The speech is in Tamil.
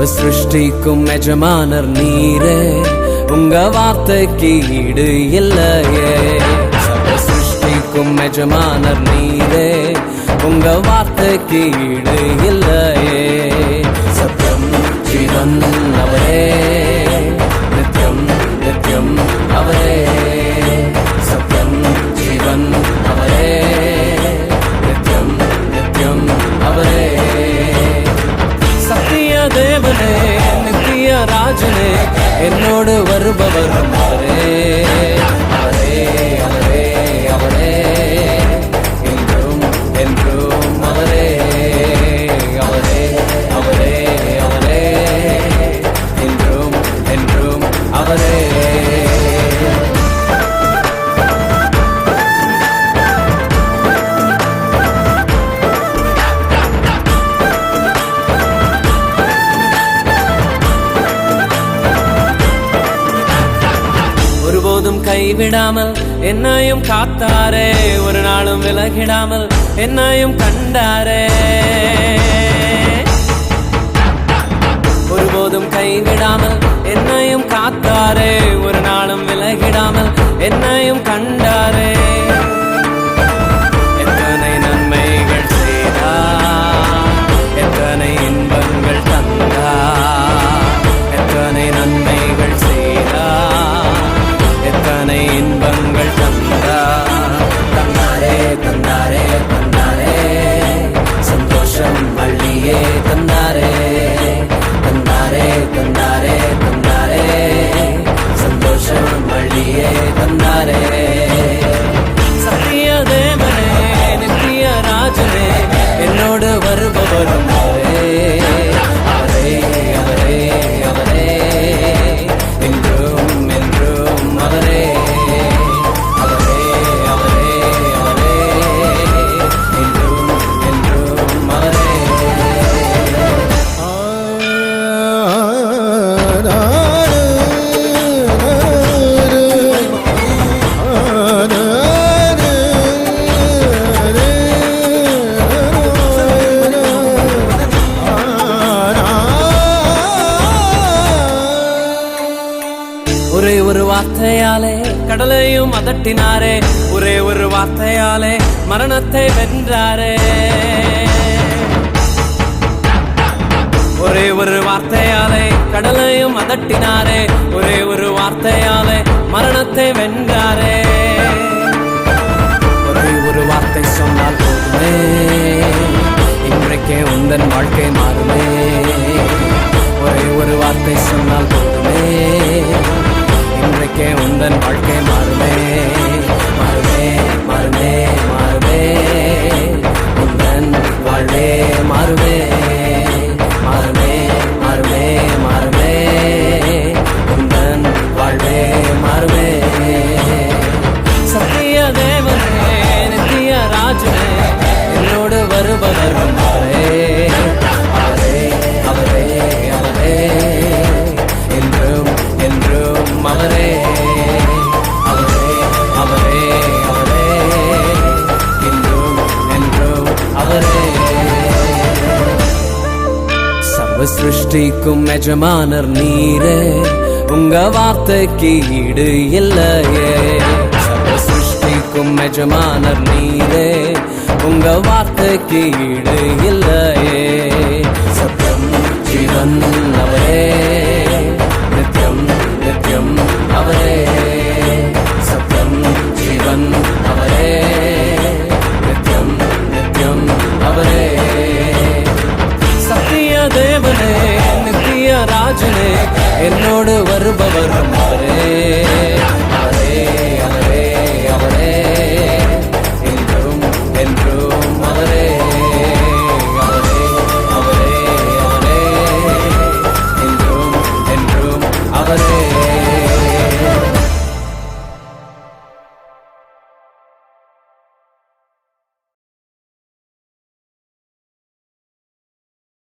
சிருஷ்டிக்கும் எஜமானர் நீரே, உங்க வார்த்தைக்கு ஈடு இல்லையே. சர்வ சிருஷ்டிக்கும் எஜமானர் நீரே, உங்க வார்த்தைக்கு ஈடு இல்லையே. சத்யம் ஜீவன் அவரே, நித்யம் நித்யம் அவரே. சத்யம் ஜீவன் அவரே, நித்யம் நித்யம் அவரே. சத்திய தேவனே, நித்திய ராஜனே, என்னோடு வருபவர் அவரே, அவரே அவரே அவரே. என்றும் என்றும் அவரே, அவரே அவரே அவரே. என்றும் என்றும் அவரே. ஒருபோதும் கைவிடாமல் என்னையும் காத்தாரே, ஒரு நாளும் விலகிடாமல் என்னையும் கண்டாரே. ஒருபோதும் கைவிடாமல் என்னையும் காத்தாரே, ஒரு நாளும் விலகிடாமல் என்னையும் கண்டாரே. எத்தனை நன்மைகள் செய்தார், எத்தனை இன்பங்கள் தந்தார். எத்தனை நன்மைகள் செய்தார், எத்தனை இன்பங்கள் தந்தார். தந்தாரே தந்தாரே தந்தாரே, சந்தோஷம் அள்ளியே தந்தாரே. தந்தாரே தந்தாரே தந்தாரே, சந்தோஷம் அள்ளியே தந்தாரே. சத்திய தேவனே, நித்திய ராஜனே, என்னோடு வருபவரும் அவரே, அவரே அவரே அவரே. என்றும் என்றும் அவரே, அவரே அவரே அவரே. என்றும் என்றும் அவரே. ஒரே ஒரு வார்த்தையாலே கடலையும் அதட்டினாரே, ஒரே ஒரு வார்த்தையாலே மரணத்தை வென்றாரே. ஒரே ஒரு வார்த்தையாலே கடலையும் அதட்டினாரே, ஒரே ஒரு வார்த்தையாலே மரணத்தை வென்றாரே. ஒரே ஒரு வார்த்தை சொன்னால் போதுமே, இன்றைக்கே உந்தன் வாழ்க்கை மாறுமே. ஒரே ஒரு வார்த்தை சொன்னால் போதுமே, இன்றைக்கே உந்தன் வாழ்க்கை மாறுமே. மாறுமே மாறுமே மாறுமே, உந்தன் வாழ்வே மாறுமே. மாறுமே மாறுமே மாறுமே, உந்தன் வாழ்வே மாறுமே. சத்திய தேவனே, நித்திய ராஜனே, என்னோடு வருபவர் அவரே, அவரே அவரே அவரே. என்றும் என்றும் அவரே, அவரே அவரே அவரே. என்றும் என்றும் அவரே. சர்வ சிருஷ்டிக்கும் எஜமானர் நீரே, உங்க வார்த்தைக்கு ஈடு இல்லையே. சர்வ சிருஷ்டிக்கும் எஜமானர் நீரே, உங்க வார்த்தைக்கு ஈடு இல்லையே. சத்யம் ஜீவன் அவரே, நித்யம் நித்யம் அவரே. சத்யம் ஜீவன் அவரே, நித்யம் நித்யம் அவரே. சத்திய தேவனே, நித்திய ராஜனே, என்னோடு வருபவர் அவரே,